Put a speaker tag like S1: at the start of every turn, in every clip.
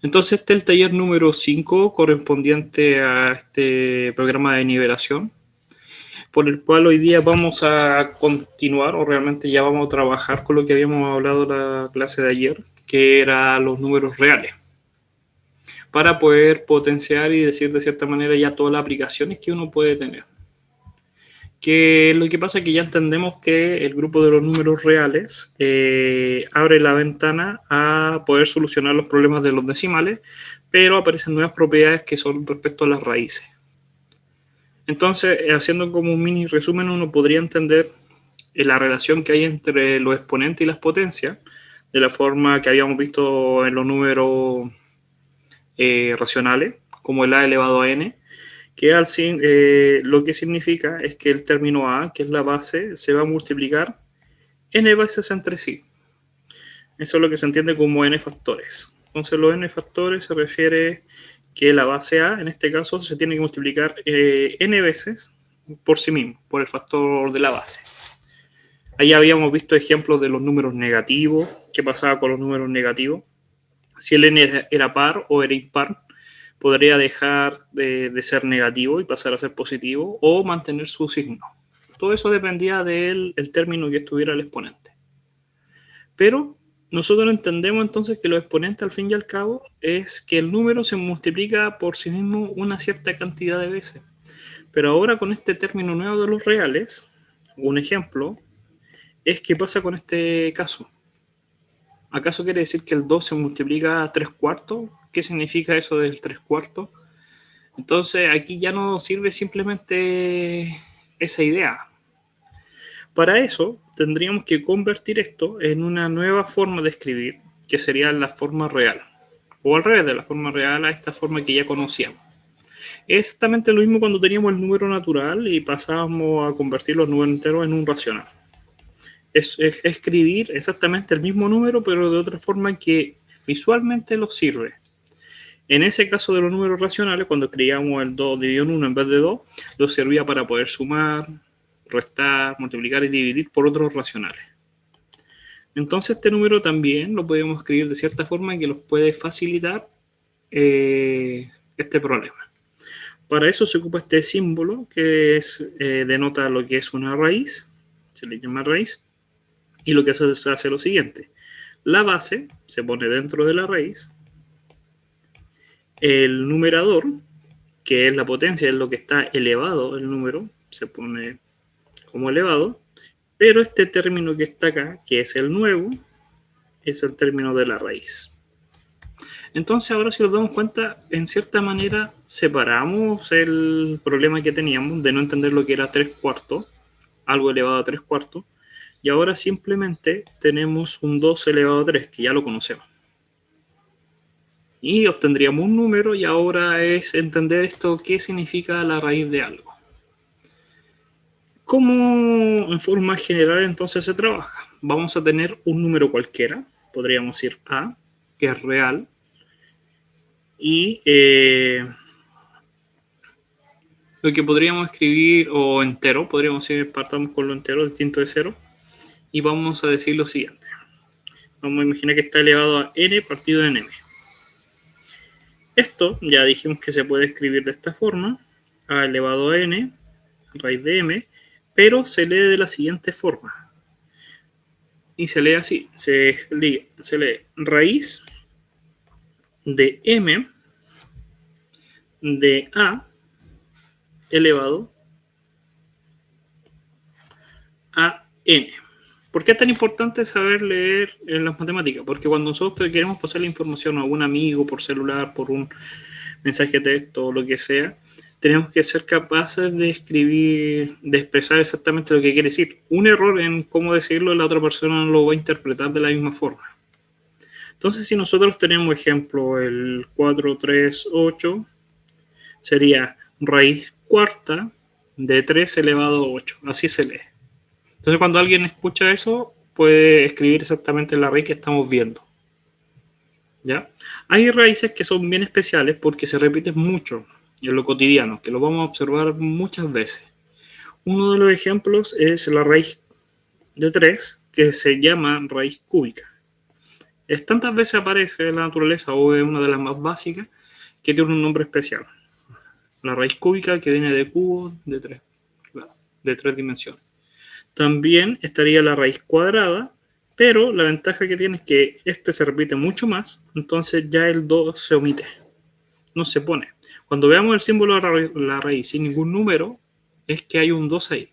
S1: Entonces este es el taller número 5 correspondiente a este programa de nivelación, por el cual hoy día vamos a continuar, o realmente ya vamos a trabajar con lo que habíamos hablado en la clase de ayer, que era los números reales, para poder potenciar y decir de cierta manera ya todas las aplicaciones que uno puede tener. Que lo que pasa es que ya entendemos que el grupo de los números reales abre la ventana a poder solucionar los problemas de los decimales, pero aparecen nuevas propiedades que son respecto a las raíces. Entonces, haciendo como un mini resumen, uno podría entender la relación que hay entre los exponentes y las potencias, de la forma que habíamos visto en los números racionales, como el a elevado a n, que lo que significa es que el término a, que es la base, se va a multiplicar n veces entre sí. Eso es lo que se entiende como n factores. Entonces los n factores se refiere que la base a, en este caso, se tiene que multiplicar n veces por sí mismo, por el factor de la base. Ahí habíamos visto ejemplos de los números negativos, qué pasaba con los números negativos. Si el n era par o era impar, podría dejar de ser negativo y pasar a ser positivo o mantener su signo. Todo eso dependía del término que estuviera el exponente. Pero nosotros entendemos entonces que los exponentes al fin y al cabo es que el número se multiplica por sí mismo una cierta cantidad de veces. Pero ahora con este término nuevo de los reales, un ejemplo es qué pasa con este caso. ¿Acaso quiere decir que el 2 se multiplica a 3 cuartos? ¿Qué significa eso del 3 cuartos? Entonces aquí ya no sirve simplemente esa idea. Para eso tendríamos que convertir esto en una nueva forma de escribir, que sería la forma real. O al revés de la forma real a esta forma que ya conocíamos. Es exactamente lo mismo cuando teníamos el número natural y pasábamos a convertir los números enteros en un racional. Es escribir exactamente el mismo número, pero de otra forma que visualmente nos sirve. En ese caso de los números racionales, cuando escribíamos el 2 dividido en 1 en vez de 2, nos servía para poder sumar, restar, multiplicar y dividir por otros racionales. Entonces este número también lo podemos escribir de cierta forma que nos puede facilitar este problema. Para eso se ocupa este símbolo que denota lo que es una raíz, se le llama raíz, y lo que se hace lo siguiente. La base se pone dentro de la raíz, el numerador, que es la potencia, es lo que está elevado el número, se pone como elevado, pero este término que está acá, que es el nuevo, es el término de la raíz. Entonces ahora si nos damos cuenta, en cierta manera separamos el problema que teníamos de no entender lo que era 3 cuartos, algo elevado a 3 cuartos, y ahora simplemente tenemos un 2 elevado a 3, que ya lo conocemos. Y obtendríamos un número y ahora es entender esto, qué significa la raíz de algo. ¿Cómo en forma general entonces se trabaja? Vamos a tener un número cualquiera, podríamos decir A, que es real, y lo que podríamos escribir, o entero, podríamos decir, partamos con lo entero, distinto de 0, y vamos a decir lo siguiente. Vamos a imaginar que está elevado a n partido en m. Esto ya dijimos que se puede escribir de esta forma, a elevado a n, raíz de m, pero se lee de la siguiente forma. Y se lee así, se lee raíz de m de a elevado a n. ¿Por qué es tan importante saber leer en las matemáticas? Porque cuando nosotros queremos pasar la información a un amigo por celular, por un mensaje de texto o lo que sea, tenemos que ser capaces de escribir, de expresar exactamente lo que quiere decir. Un error en cómo decirlo, la otra persona no lo va a interpretar de la misma forma. Entonces, si nosotros tenemos, ejemplo, el 438, sería raíz cuarta de 3 elevado a 8. Así se lee. Entonces, cuando alguien escucha eso, puede escribir exactamente la raíz que estamos viendo. ¿Ya? Hay raíces que son bien especiales porque se repiten mucho en lo cotidiano, que lo vamos a observar muchas veces. Uno de los ejemplos es la raíz de 3, que se llama raíz cúbica. tantas veces aparece en la naturaleza o es una de las más básicas que tiene un nombre especial. La raíz cúbica que viene de cubo de tres dimensiones. También estaría la raíz cuadrada, pero la ventaja que tiene es que este se repite mucho más, entonces ya el 2 se omite, no se pone. Cuando veamos el símbolo de la raíz sin ningún número, es que hay un 2 ahí.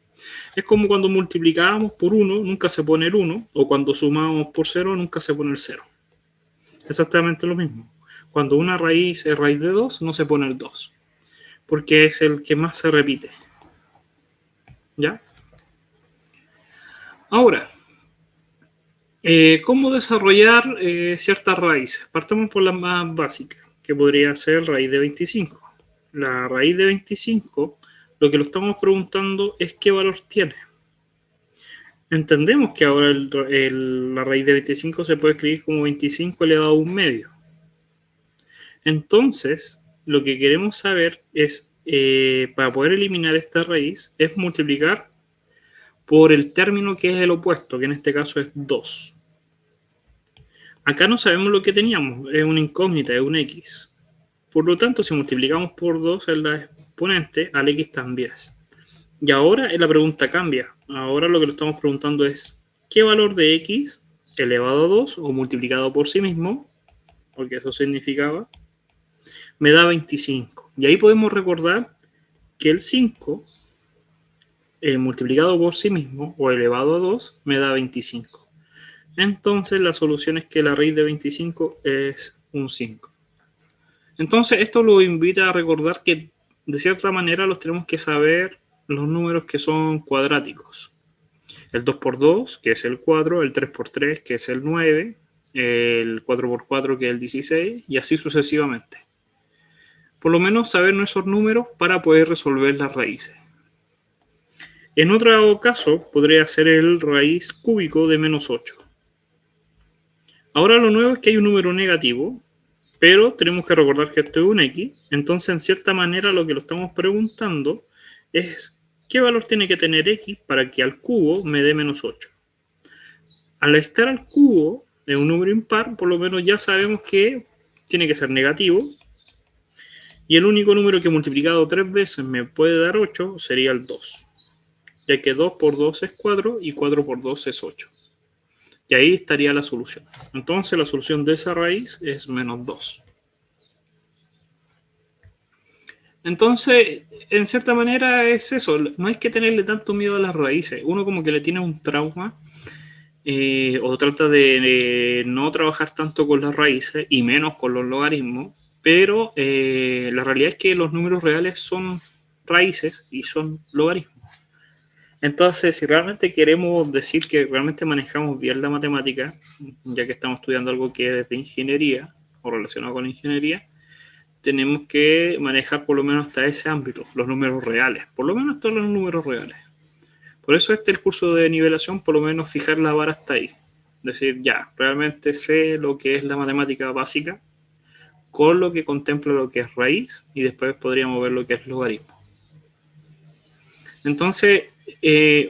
S1: Es como cuando multiplicábamos por 1, nunca se pone el 1, o cuando sumábamos por 0, nunca se pone el 0. Exactamente lo mismo. Cuando una raíz es raíz de 2, no se pone el 2, porque es el que más se repite. ¿Ya? Ahora, ¿cómo desarrollar ciertas raíces? Partamos por la más básica, que podría ser raíz de 25. La raíz de 25, lo que lo estamos preguntando es qué valor tiene. Entendemos que ahora la raíz de 25 se puede escribir como 25 elevado a un medio. Entonces, lo que queremos saber es, para poder eliminar esta raíz, es multiplicar por el término que es el opuesto, que en este caso es 2. Acá no sabemos lo que teníamos, es una incógnita, es un x. Por lo tanto, si multiplicamos por 2 en la exponente, al x también es. Y ahora la pregunta cambia. Ahora lo que le estamos preguntando es, ¿qué valor de x elevado a 2 o multiplicado por sí mismo, porque eso significaba, me da 25? Y ahí podemos recordar que el 5 multiplicado por sí mismo o elevado a 2 me da 25. Entonces la solución es que la raíz de 25 es un 5. Entonces esto lo invita a recordar que de cierta manera los tenemos que saber los números que son cuadráticos. El 2 por 2, que es el 4, el 3 por 3, que es el 9, el 4 por 4, que es el 16, y así sucesivamente. Por lo menos saber nuestros números para poder resolver las raíces. En otro caso, podría ser el raíz cúbico de menos 8. Ahora lo nuevo es que hay un número negativo, pero tenemos que recordar que esto es un x, entonces en cierta manera lo que lo estamos preguntando es qué valor tiene que tener x para que al cubo me dé menos 8. Al estar al cubo de un número impar, por lo menos ya sabemos que tiene que ser negativo, y el único número que multiplicado 3 veces me puede dar 8 sería el 2, ya que 2 por 2 es 4 y 4 por 2 es 8. Y ahí estaría la solución. Entonces la solución de esa raíz es menos 2. Entonces, en cierta manera es eso. No hay que tenerle tanto miedo a las raíces. Uno como que le tiene un trauma o trata de no trabajar tanto con las raíces y menos con los logaritmos. Pero la realidad es que los números reales son raíces y son logaritmos. Entonces, si realmente queremos decir que realmente manejamos bien la matemática, ya que estamos estudiando algo que es de ingeniería o relacionado con la ingeniería, tenemos que manejar por lo menos hasta ese ámbito, los números reales, por lo menos todos los números reales. Por eso el curso de nivelación, por lo menos fijar la vara hasta ahí. Decir, ya, realmente sé lo que es la matemática básica, con lo que contempla lo que es raíz, y después podríamos ver lo que es logaritmo. Entonces,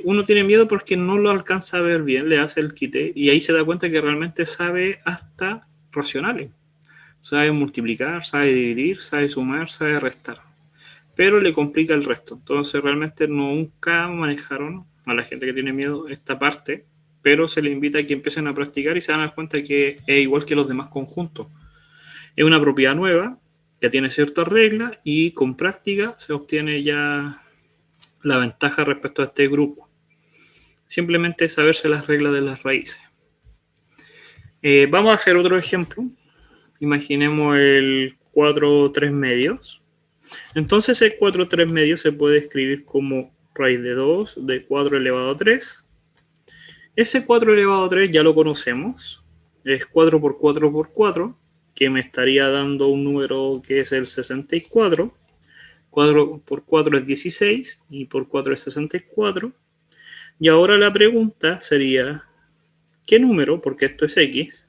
S1: uno tiene miedo porque no lo alcanza a ver bien, le hace el quite, y ahí se da cuenta que realmente sabe hasta racionales. Sabe multiplicar, sabe dividir, sabe sumar, sabe restar. Pero le complica el resto. Entonces, realmente nunca manejaron a la gente que tiene miedo esta parte, pero se le invita a que empiecen a practicar y se van a dar cuenta que es igual que los demás conjuntos. Es una propiedad nueva, que tiene ciertas reglas y con práctica se obtiene ya la ventaja respecto a este grupo. Simplemente saberse las reglas de las raíces. Vamos a hacer otro ejemplo. Imaginemos el 4 3 medios. Entonces el 4 3 medios se puede escribir como raíz de 2 de 4 elevado a 3. Ese 4 elevado a 3 ya lo conocemos. Es 4 por 4 por 4, que me estaría dando un número que es el 64. 4 por 4 es 16 y por 4 es 64. Y ahora la pregunta sería, ¿qué número, porque esto es x,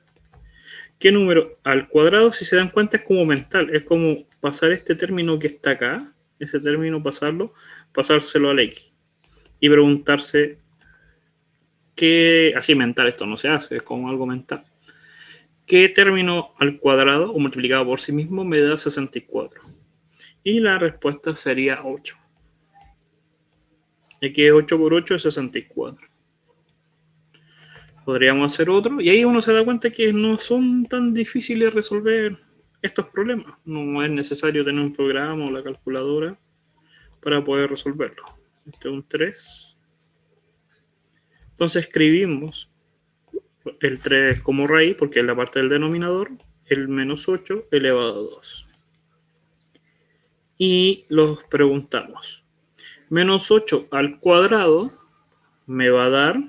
S1: qué número al cuadrado, si se dan cuenta, es como mental? Es como pasar este término que está acá, ese término pasárselo al x. Y preguntarse, ¿qué? Así mental, esto no se hace, es como algo mental. ¿qué término al cuadrado o multiplicado por sí mismo me da 64? Y la respuesta sería 8. Ya que 8 por 8 es 64. Podríamos hacer otro, y ahí uno se da cuenta que no son tan difíciles resolver estos problemas. No es necesario tener un programa o la calculadora para poder resolverlo. Este es un 3. Entonces escribimos el 3 como raíz, porque es la parte del denominador, el menos 8 elevado a 2. Y los preguntamos. Menos 8 al cuadrado me va a dar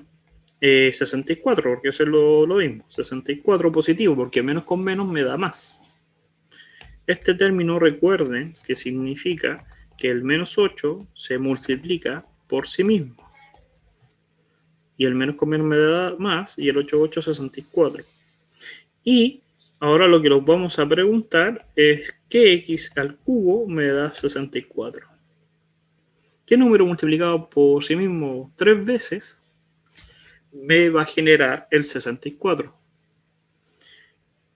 S1: 64, porque eso es lo mismo. 64 positivo, porque menos con menos me da más. Este término, recuerden que significa que el menos 8 se multiplica por sí mismo. Y el menos con menos me da más, y el 8 por 8 es 64. Y ahora lo que nos vamos a preguntar es ¿qué x al cubo me da 64? ¿Qué número multiplicado por sí mismo 3 veces me va a generar el 64?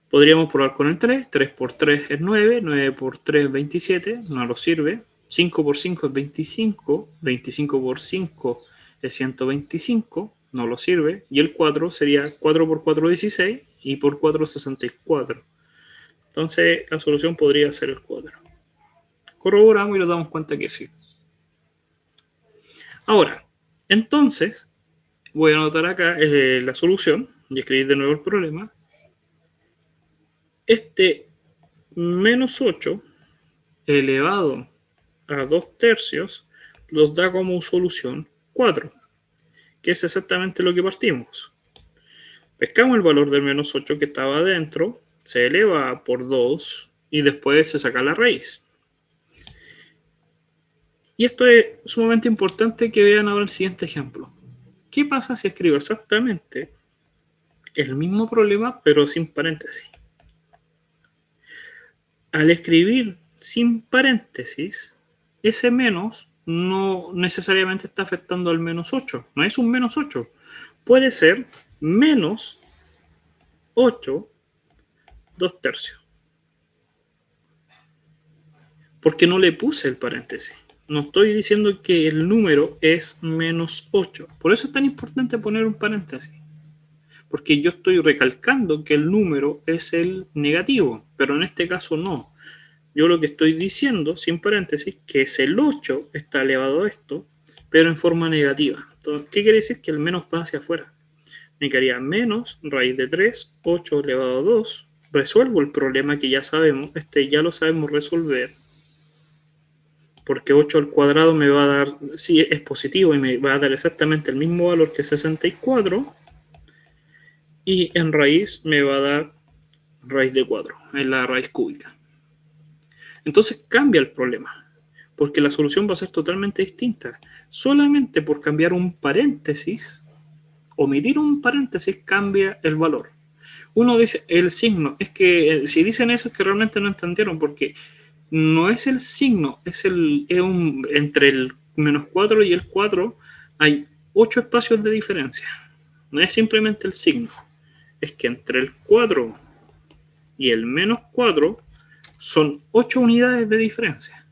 S1: Podríamos probar con el 3. 3 por 3 es 9. 9 por 3 es 27. No nos sirve. 5 por 5 es 25. 25 por 5 es 125. No lo sirve. Y el 4 sería 4 por 4 16. Y por 4 64. Entonces la solución podría ser el 4. Corroboramos y nos damos cuenta que sí. Ahora, entonces, voy a anotar acá la solución y escribir de nuevo el problema. Este menos 8 elevado a 2 tercios nos da como solución 4, que es exactamente lo que partimos. Pescamos el valor del menos 8 que estaba adentro, se eleva por 2 y después se saca la raíz. Y esto es sumamente importante que vean ahora el siguiente ejemplo. ¿Qué pasa si escribo exactamente el mismo problema pero sin paréntesis? Al escribir sin paréntesis, ese menos no necesariamente está afectando al menos 8. No es un menos 8. Puede ser menos 8 2 tercios. Porque no le puse el paréntesis. No estoy diciendo que el número es menos 8. Por eso es tan importante poner un paréntesis. Porque yo estoy recalcando que el número es el negativo, pero en este caso no. Yo lo que estoy diciendo, sin paréntesis, que es el 8 está elevado a esto, pero en forma negativa. Entonces, ¿qué quiere decir? Que el menos va hacia afuera. Me quedaría menos raíz de 3, 8 elevado a 2. Resuelvo el problema que ya sabemos, ya lo sabemos resolver, porque 8 al cuadrado me va a dar, sí, es positivo y me va a dar exactamente el mismo valor que 64, y en raíz me va a dar raíz de 4, en la raíz cúbica. Entonces cambia el problema, porque la solución va a ser totalmente distinta. Solamente por cambiar un paréntesis, omitir un paréntesis, cambia el valor. Uno dice, el signo, es que si dicen eso es que realmente no entendieron, porque no es el signo, entre el menos 4 y el 4 hay 8 espacios de diferencia. No es simplemente el signo, es que entre el 4 y el menos 4 son 8 unidades de diferencia.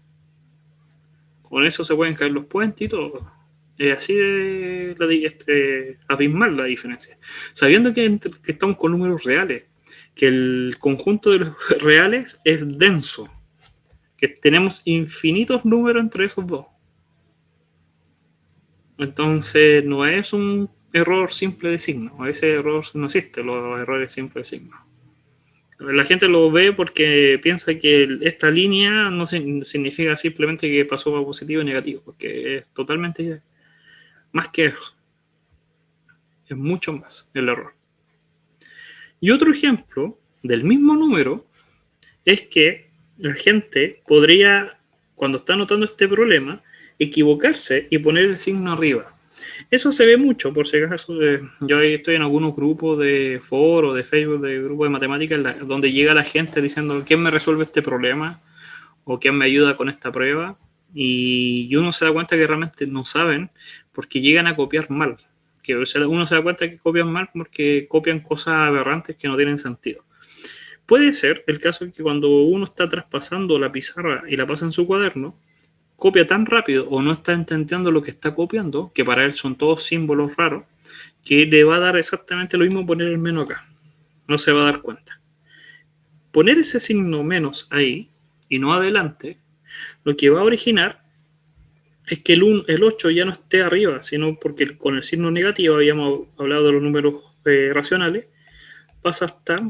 S1: Con eso se pueden caer los puentes y todo. Es así de abismal la diferencia. Sabiendo que estamos con números reales, que el conjunto de los reales es denso, que tenemos infinitos números entre esos dos. Entonces no es un error simple de signo. Ese error no existe, los errores simples de signo. La gente lo ve porque piensa que esta línea no significa simplemente que pasó a positivo y negativo, porque es totalmente más que eso. Es mucho más el error. Y otro ejemplo del mismo número es que la gente podría, cuando está notando este problema, equivocarse y poner el signo arriba. Eso se ve mucho, por si acaso. Yo estoy en algunos grupos de foro, de Facebook, de grupos de matemáticas, donde llega la gente diciendo ¿quién me resuelve este problema? O ¿quién me ayuda con esta prueba? Y uno se da cuenta que realmente no saben porque llegan a copiar mal. Que uno se da cuenta que copian mal porque copian cosas aberrantes que no tienen sentido. Puede ser el caso de que cuando uno está traspasando la pizarra y la pasa en su cuaderno, copia tan rápido o no está entendiendo lo que está copiando, que para él son todos símbolos raros, que le va a dar exactamente lo mismo poner el menos acá. No se va a dar cuenta. Poner ese signo menos ahí y no adelante, lo que va a originar es que el 8 ya no esté arriba, sino porque con el signo negativo, habíamos hablado de los números racionales, pasa a estar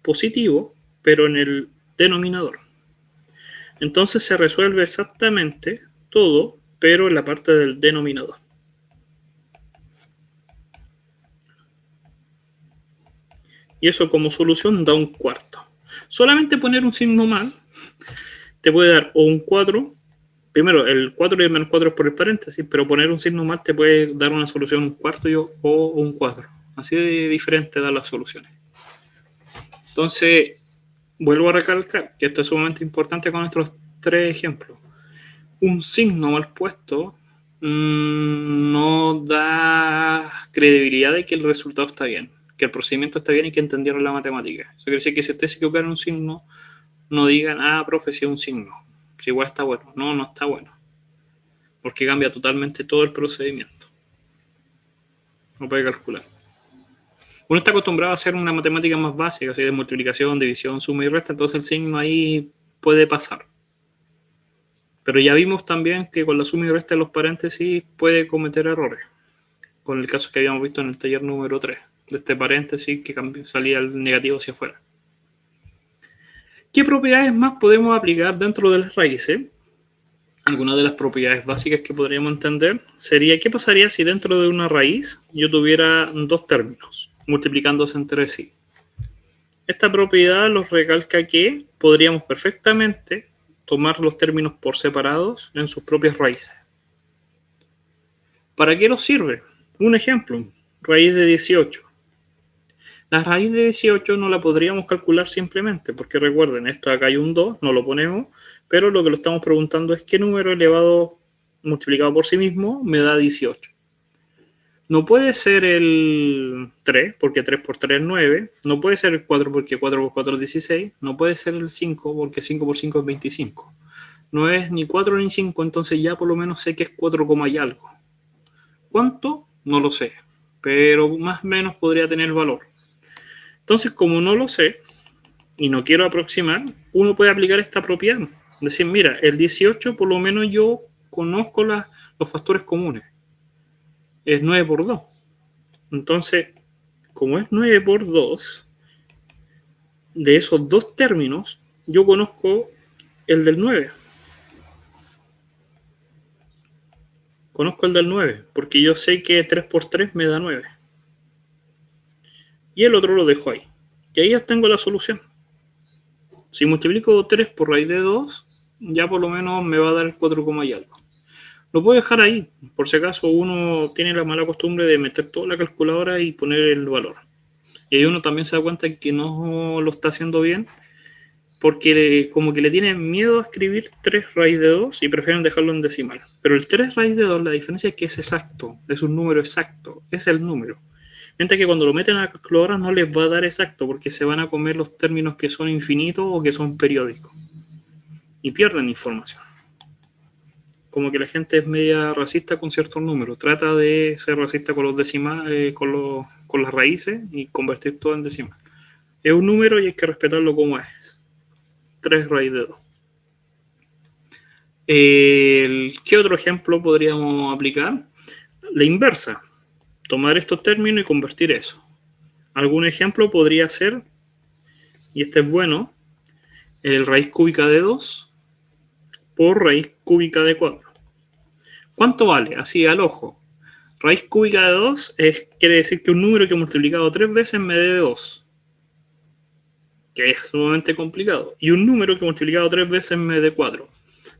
S1: positivo, pero en el denominador. Entonces se resuelve exactamente todo, pero en la parte del denominador. Y eso como solución da un cuarto. Solamente poner un signo mal te puede dar o un 4. Primero, el 4 y el menos 4 es por el paréntesis, pero poner un signo mal te puede dar una solución un cuarto o un 4. Así de diferente dan las soluciones. Entonces, vuelvo a recalcar que esto es sumamente importante con nuestros 3 ejemplos. Un signo mal puesto no da credibilidad de que el resultado está bien, que el procedimiento está bien y que entendieron la matemática. Eso quiere decir que si ustedes se equivocan en un signo, no digan, profe, si es un signo. Si igual está bueno. No, no está bueno. Porque cambia totalmente todo el procedimiento. No puede calcular. Uno está acostumbrado a hacer una matemática más básica, así de multiplicación, división, suma y resta, entonces el signo ahí puede pasar. Pero ya vimos también que con la suma y resta de los paréntesis puede cometer errores. Con el caso que habíamos visto en el taller número 3, de este paréntesis que salía el negativo hacia afuera. ¿Qué propiedades más podemos aplicar dentro de las raíces? Algunas de las propiedades básicas que podríamos entender sería qué pasaría si dentro de una raíz yo tuviera 2 términos multiplicándose entre sí. Esta propiedad nos recalca que podríamos perfectamente tomar los términos por separados en sus propias raíces. ¿Para qué nos sirve? Un ejemplo, raíz de 18. La raíz de 18 no la podríamos calcular simplemente, porque recuerden, esto acá hay un 2, no lo ponemos, pero lo que lo estamos preguntando es qué número elevado multiplicado por sí mismo me da 18. No puede ser el 3, porque 3 por 3 es 9. No puede ser el 4, porque 4 por 4 es 16. No puede ser el 5, porque 5 por 5 es 25. No es ni 4 ni 5, entonces ya por lo menos sé que es 4, y algo. ¿Cuánto? No lo sé, pero más o menos podría tener valor. Entonces, como no lo sé y no quiero aproximar, uno puede aplicar esta propiedad. Decir, mira, el 18 por lo menos yo conozco los factores comunes. Es 9 por 2. Entonces, como es 9 por 2, de esos 2 términos, yo conozco el del 9. Conozco el del 9, porque yo sé que 3 por 3 me da 9. Y el otro lo dejo ahí. Y ahí ya tengo la solución. Si multiplico 3 por raíz de 2, ya por lo menos me va a dar el 4, y algo. Lo puedo dejar ahí, por si acaso uno tiene la mala costumbre de meter toda la calculadora y poner el valor. Y ahí uno también se da cuenta que no lo está haciendo bien, porque como que le tienen miedo a escribir 3 raíz de 2 y prefieren dejarlo en decimal. Pero el 3 raíz de 2, la diferencia es que es exacto, es un número exacto, es el número. Mientras que cuando lo meten a la calculadora no les va a dar exacto, porque se van a comer los términos que son infinitos o que son periódicos. Y pierden información. Como que la gente es media racista con ciertos números. Trata de ser racista con los decimales, con las raíces y convertir todo en decimal. Es un número y hay que respetarlo como es. 3 raíz de 2. ¿Qué otro ejemplo podríamos aplicar? La inversa. Tomar estos términos y convertir eso. Algún ejemplo podría ser, y este es bueno, el raíz cúbica de 2 por raíz cúbica de 4. ¿Cuánto vale? Así al ojo. Raíz cúbica de 2 quiere decir que un número que multiplicado 3 veces me debe 2. Que es sumamente complicado. Y un número que multiplicado 3 veces me dé 4.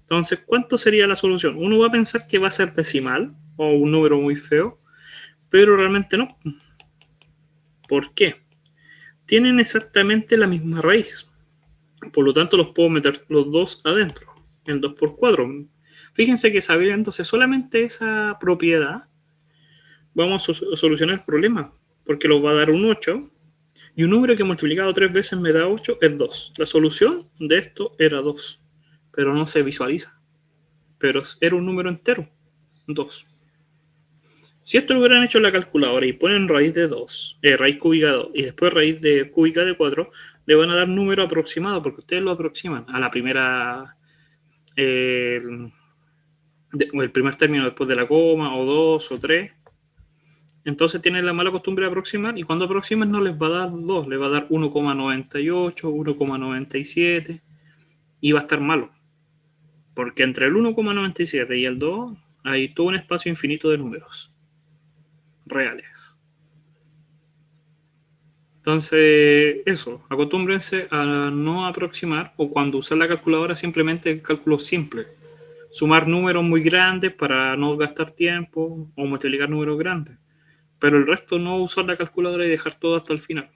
S1: Entonces, ¿cuánto sería la solución? Uno va a pensar que va a ser decimal o un número muy feo, pero realmente no. ¿Por qué? Tienen exactamente la misma raíz. Por lo tanto, los puedo meter los dos adentro, en 2 por 4. Fíjense que saber entonces solamente esa propiedad, vamos a solucionar el problema, porque nos va a dar un 8 Y un número que multiplicado 3 veces me da 8 es 2. La solución de esto era 2, pero no se visualiza. Pero era un número entero, 2. Si esto lo hubieran hecho en la calculadora y ponen raíz de 2, raíz cúbica de 2 y después raíz de cúbica de 4, le van a dar número aproximado porque ustedes lo aproximan a la primera, el primer término después de la coma, o 2 o 3. Entonces tienen la mala costumbre de aproximar y cuando aproximan no les va a dar 2, les va a dar 1,98, 1,97 y va a estar malo. Porque entre el 1,97 y el 2 hay todo un espacio infinito de números reales. Entonces, eso, acostúmbrense a no aproximar o cuando usan la calculadora simplemente cálculo simple. Sumar números muy grandes para no gastar tiempo o multiplicar números grandes. Pero el resto no usar la calculadora y dejar todo hasta el final.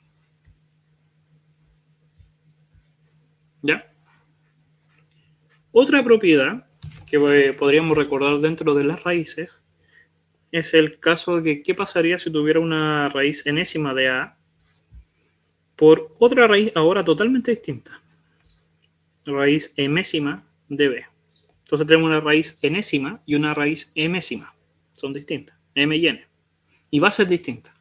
S1: ¿Ya? Otra propiedad que podríamos recordar dentro de las raíces es el caso de que qué pasaría si tuviera una raíz enésima de A por otra raíz ahora totalmente distinta. Raíz emésima de B. Entonces tenemos una raíz enésima y una raíz emésima. Son distintas, M y N. Y bases distintas.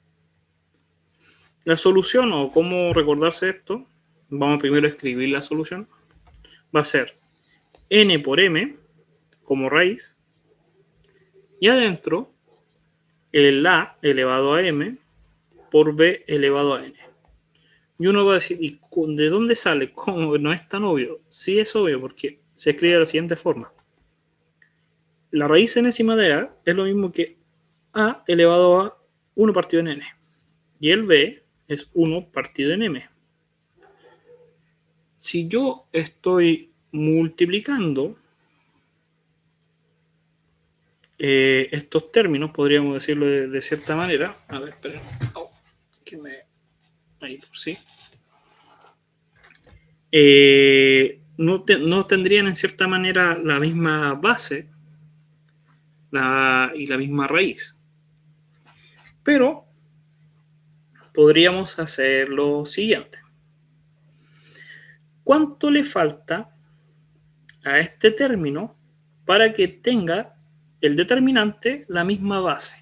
S1: La solución, o cómo recordarse esto, vamos primero a escribir la solución. Va a ser N por M como raíz. Y adentro, el A elevado a M por B elevado a N. Y uno va a decir, ¿y de dónde sale? ¿Cómo? No es tan obvio. Sí es obvio porque se escribe de la siguiente forma. La raíz enésima de A es lo mismo que A elevado a 1 partido en N. Y el B es 1 partido en M. Si yo estoy multiplicando estos términos, podríamos decirlo de cierta manera. A ver, esperen. Oh, que me... Ahí, sí. No tendrían en cierta manera la misma base y la misma raíz. Pero podríamos hacer lo siguiente. ¿Cuánto le falta a este término para que tenga el determinante la misma base?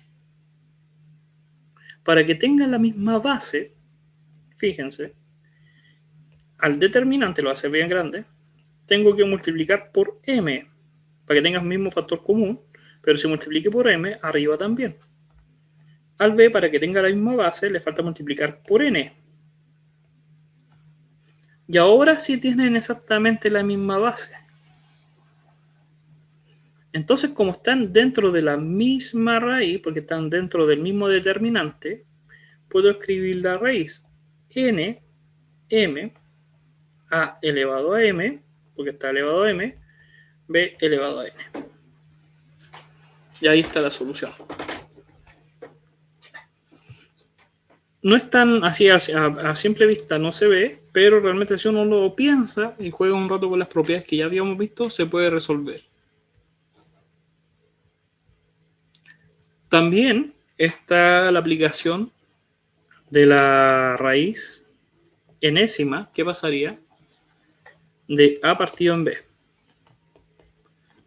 S1: Para que tenga la misma base, fíjense, al determinante, lo voy a hacer bien grande, tengo que multiplicar por m para que tenga el mismo factor común, pero si multiplique por m, arriba también. Al b, para que tenga la misma base, le falta multiplicar por n. Y ahora sí tienen exactamente la misma base. Entonces, como están dentro de la misma raíz, porque están dentro del mismo determinante, puedo escribir la raíz n, m, a elevado a m, porque está elevado a m, b elevado a n. Y ahí está la solución. No es tan así a simple vista, no se ve, pero realmente si uno lo piensa y juega un rato con las propiedades que ya habíamos visto, se puede resolver. También está la aplicación de la raíz enésima. ¿Qué pasaría? De A partido en B.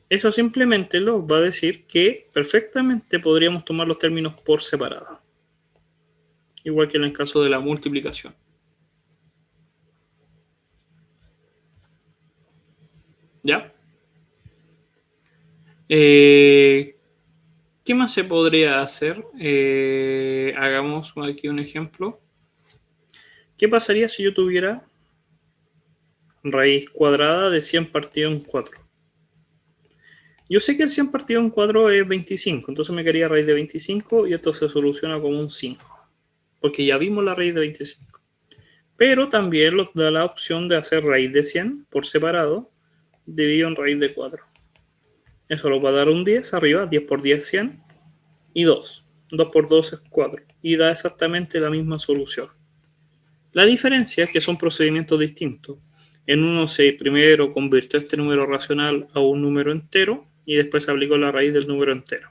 S1: Eso simplemente nos va a decir que perfectamente podríamos tomar los términos por separado. Igual que en el caso de la multiplicación. ¿Ya? ¿Qué más se podría hacer? Hagamos aquí un ejemplo. ¿Qué pasaría si yo tuviera raíz cuadrada de 100 partido en 4? Yo sé que el 100 partido en 4 es 25, entonces me quedaría raíz de 25 y esto se soluciona como un 5, porque ya vimos la raíz de 25. Pero también nos da la opción de hacer raíz de 100 por separado, dividido en raíz de 4. Eso nos va a dar un 10 arriba, 10 por 10 es 100, y 2. 2 por 2 es 4, y da exactamente la misma solución. La diferencia es que son procedimientos distintos. En uno se primero convirtió este número racional a un número entero y después se aplicó la raíz del número entero.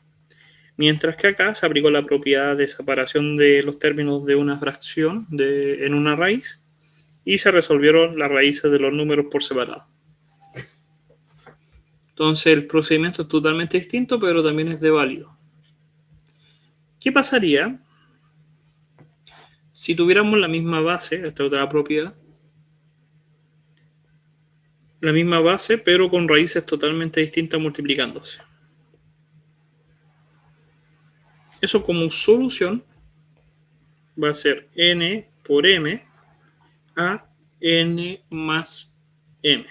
S1: Mientras que acá se aplicó la propiedad de separación de los términos de una fracción en una raíz y se resolvieron las raíces de los números por separado. Entonces el procedimiento es totalmente distinto, pero también es de válido. ¿Qué pasaría si tuviéramos la misma base, esta otra propiedad, la misma base, pero con raíces totalmente distintas multiplicándose? Eso como solución va a ser n por m a n más m.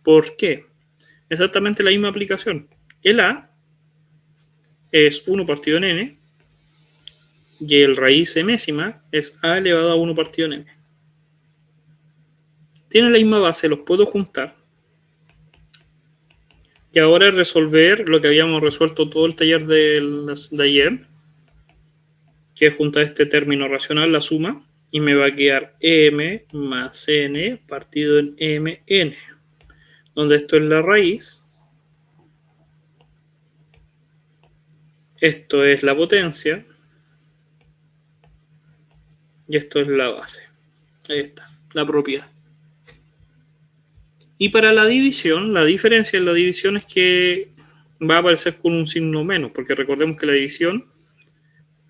S1: ¿Por qué? Exactamente la misma aplicación. El a es 1 partido en n y el raíz enésima es a elevado a 1 partido en m. Tienen la misma base, los puedo juntar. Y ahora es resolver lo que habíamos resuelto todo el taller de ayer, que es juntar este término racional, la suma, y me va a quedar m más n partido en mn, donde esto es la raíz, esto es la potencia, y esto es la base. Ahí está, la propiedad. Y para la división, la diferencia en la división es que va a aparecer con un signo menos, porque recordemos que la división,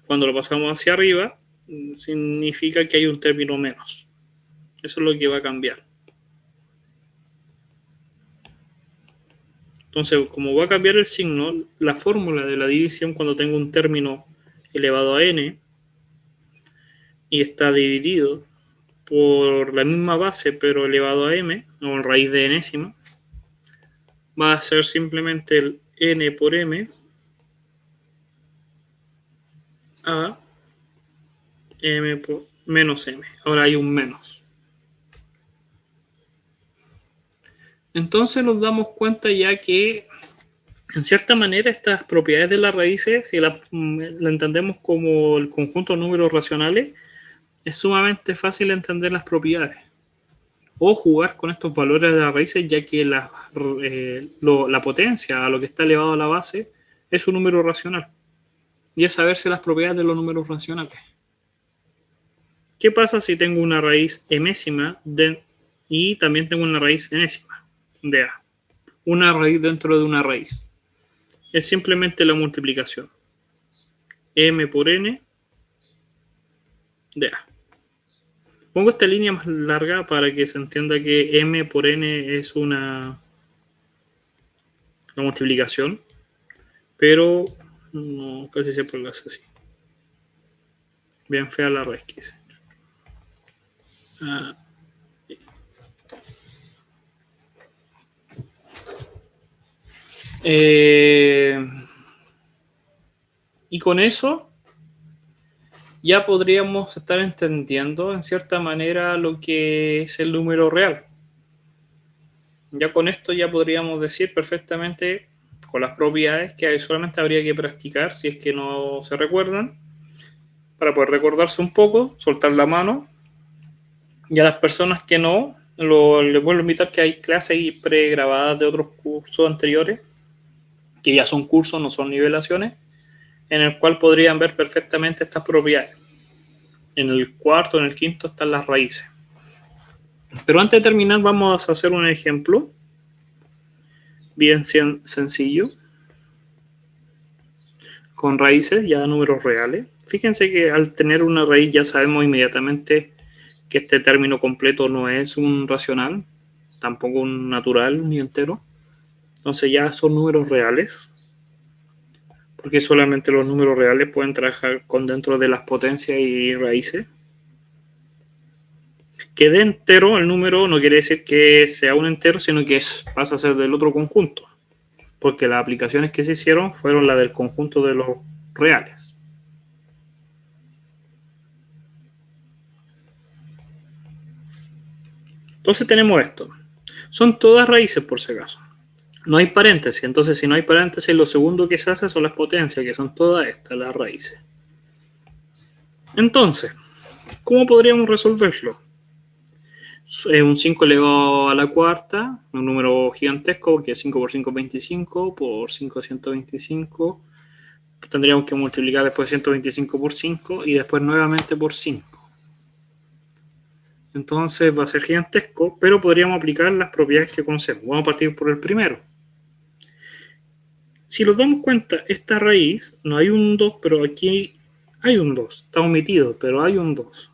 S1: cuando lo pasamos hacia arriba, significa que hay un término menos. Eso es lo que va a cambiar. Entonces, como va a cambiar el signo, la fórmula de la división cuando tengo un término elevado a n y está dividido por la misma base pero elevado a m, o en raíz de enésima, va a ser simplemente el n por m a m por menos m. Ahora hay un menos. Entonces nos damos cuenta ya que en cierta manera estas propiedades de las raíces, si la entendemos como el conjunto de números racionales, es sumamente fácil entender las propiedades o jugar con estos valores de las raíces, ya que la potencia a lo que está elevado a la base es un número racional y es saberse las propiedades de los números racionales. ¿Qué pasa si tengo una raíz enésima y también tengo una raíz enésima de a? Una raíz dentro de una raíz. Es simplemente la multiplicación. M por n de a. Pongo esta línea más larga para que se entienda que m por n es una multiplicación, pero no, casi siempre lo hace así. Bien fea la raíz que hice. Y con eso ya podríamos estar entendiendo en cierta manera lo que es el número real. Ya con esto ya podríamos decir perfectamente con las propiedades que solamente habría que practicar si es que no se recuerdan, para poder recordarse un poco, soltar la mano. Y a las personas que no, les vuelvo a invitar que hay clases pregrabadas de otros cursos anteriores, que ya son cursos, no son nivelaciones, en el cual podrían ver perfectamente estas propiedades. En el cuarto, en el quinto están las raíces. Pero antes de terminar vamos a hacer un ejemplo bien sencillo con raíces, ya números reales. Fíjense que al tener una raíz ya sabemos inmediatamente que este término completo no es un racional, tampoco un natural ni entero. Entonces ya son números reales, porque solamente los números reales pueden trabajar con dentro de las potencias y raíces. Que de entero el número no quiere decir que sea un entero, sino que pasa a ser del otro conjunto, porque las aplicaciones que se hicieron fueron las del conjunto de los reales. Entonces tenemos esto. Son todas raíces por si acaso. No hay paréntesis, entonces si no hay paréntesis, lo segundo que se hace son las potencias, que son todas estas, las raíces. Entonces, ¿cómo podríamos resolverlo? Un 5 elevado a la cuarta, un número gigantesco, que es 5 por 5 es 25, por 5 es 125, tendríamos que multiplicar después 125 por 5 y después nuevamente por 5. Entonces va a ser gigantesco, pero podríamos aplicar las propiedades que conocemos. Vamos a partir por el primero. Si nos damos cuenta, esta raíz, no hay un 2, pero aquí hay un 2. Está omitido, pero hay un 2.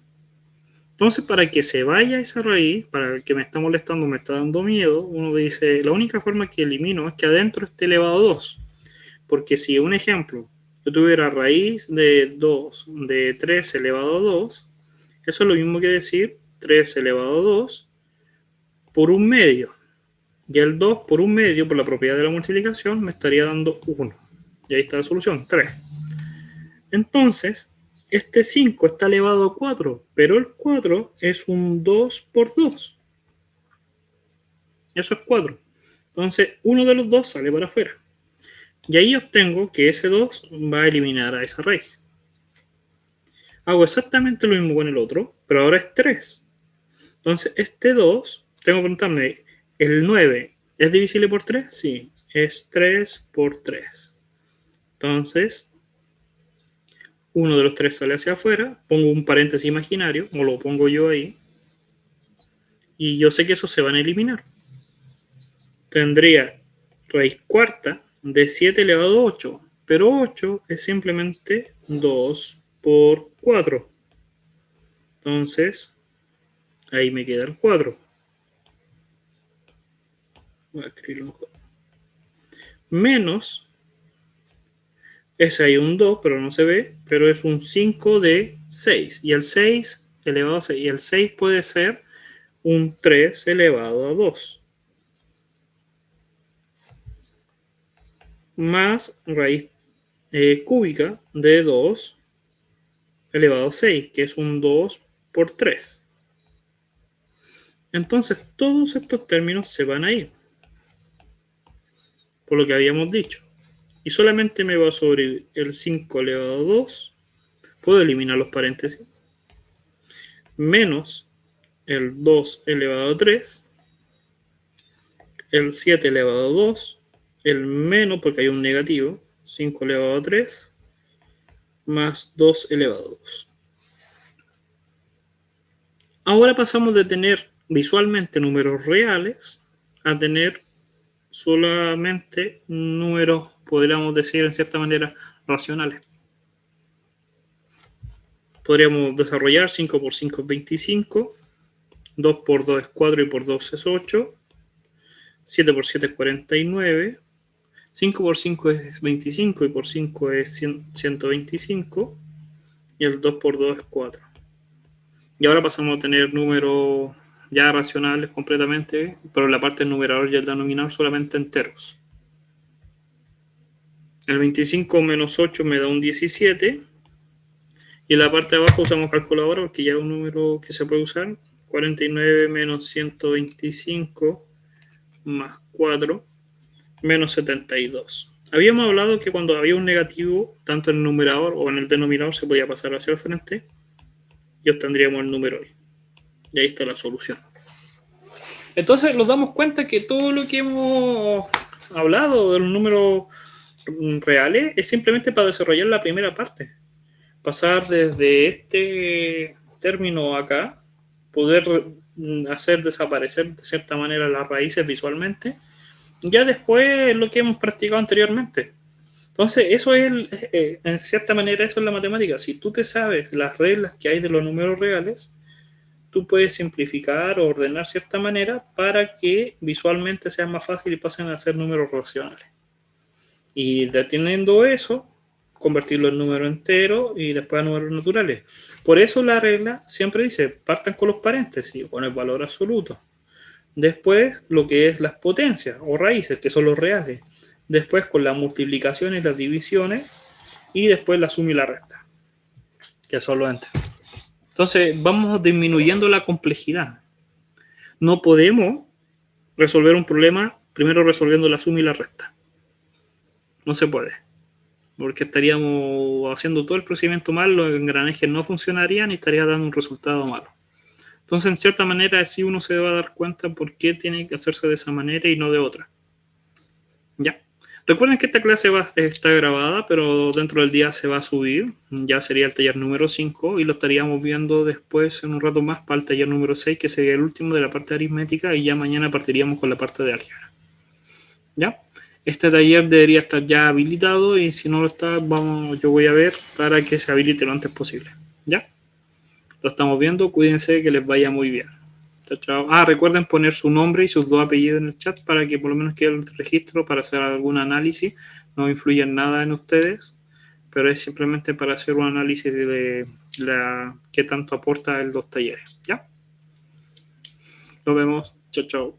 S1: Entonces, para que se vaya esa raíz, para el que me está molestando, me está dando miedo, uno dice, la única forma que elimino es que adentro esté elevado a 2. Porque si, un ejemplo, yo tuviera raíz de 2 de 3 elevado a 2, eso es lo mismo que decir 3 elevado a 2 por un medio. Y el 2 por un medio, por la propiedad de la multiplicación, me estaría dando 1. Y ahí está la solución, 3. Entonces, este 5 está elevado a 4, pero el 4 es un 2 por 2. Eso es 4. Entonces, uno de los dos sale para afuera. Y ahí obtengo que ese 2 va a eliminar a esa raíz. Hago exactamente lo mismo con el otro, pero ahora es 3. Entonces, este 2, tengo que preguntarme, ¿el 9 es divisible por 3? Sí, es 3 por 3. Entonces, uno de los 3 sale hacia afuera, pongo un paréntesis imaginario, o lo pongo yo ahí, y yo sé que esos se van a eliminar. Tendría raíz cuarta de 7 elevado a 8, pero 8 es simplemente 2 por 4. Entonces, ahí me queda el 4. Voy a escribirlo mejor. Menos, ese hay un 2, pero no se ve, pero es un 5 de 6. Y el 6 elevado a 6. Y el 6 puede ser un 3 elevado a 2. Más raíz cúbica de 2 elevado a 6, que es un 2 por 3. Entonces, todos estos términos se van a ir, por lo que habíamos dicho. Y solamente me va a sobrevivir el 5 elevado a 2. Puedo eliminar los paréntesis. Menos el 2 elevado a 3. El 7 elevado a 2. El menos, porque hay un negativo, 5 elevado a 3. Más 2 elevado a 2. Ahora pasamos de tener visualmente números reales a tener solamente números, podríamos decir en cierta manera, racionales. Podríamos desarrollar 5 por 5 es 25, 2 por 2 es 4 y por 2 es 8, 7 por 7 es 49, 5 por 5 es 25 y por 5 es 125 y el 2 por 2 es 4. Y ahora pasamos a tener números ya racionales completamente, pero en la parte del numerador y el denominador solamente enteros. El 25 menos 8 me da un 17. Y en la parte de abajo usamos calculadora porque ya es un número que se puede usar. 49 menos 125 más 4 menos 72. Habíamos hablado que cuando había un negativo, tanto en el numerador o en el denominador, se podía pasar hacia el frente y obtendríamos el número hoy. Y ahí está la solución. Entonces nos damos cuenta que todo lo que hemos hablado de los números reales es simplemente para desarrollar la primera parte. Pasar desde este término acá, poder hacer desaparecer de cierta manera las raíces visualmente, ya después lo que hemos practicado anteriormente. Entonces, eso es, en cierta manera, eso es la matemática. Si tú te sabes las reglas que hay de los números reales, tú puedes simplificar o ordenar de cierta manera para que visualmente sea más fácil y pasen a ser números racionales. Y deteniendo eso, convertirlo en número entero y después a números naturales. Por eso la regla siempre dice, partan con los paréntesis, con el valor absoluto. Después lo que es las potencias o raíces, que son los reales. Después con las multiplicaciones y las divisiones. Y después la suma y la resta, que son los enteros. Entonces vamos disminuyendo la complejidad. No podemos resolver un problema primero resolviendo la suma y la resta. No se puede. Porque estaríamos haciendo todo el procedimiento mal, los engranajes no funcionarían y estaría dando un resultado malo. Entonces, en cierta manera, sí uno se va a dar cuenta por qué tiene que hacerse de esa manera y no de otra. ¿Ya? Recuerden que esta clase está grabada, pero dentro del día se va a subir. Ya sería el taller número 5 y lo estaríamos viendo después en un rato más para el taller número 6, que sería el último de la parte de aritmética, y ya mañana partiríamos con la parte de álgebra. ¿Ya? Este taller debería estar ya habilitado y si no lo está, yo voy a ver para que se habilite lo antes posible. ¿Ya? Lo estamos viendo, cuídense, que les vaya muy bien. Chao, chao. Ah, recuerden poner su nombre y sus 2 apellidos en el chat para que por lo menos quede el registro para hacer algún análisis. No influye en nada en ustedes, pero es simplemente para hacer un análisis de qué tanto aporta el 2 talleres. ¿Ya? Nos vemos. Chao, chao.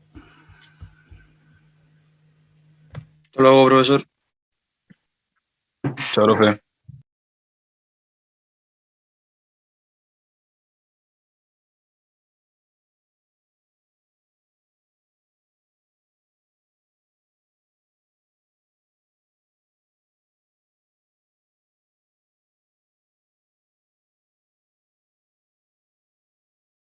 S2: Hasta luego, profesor.
S3: Chao, profe.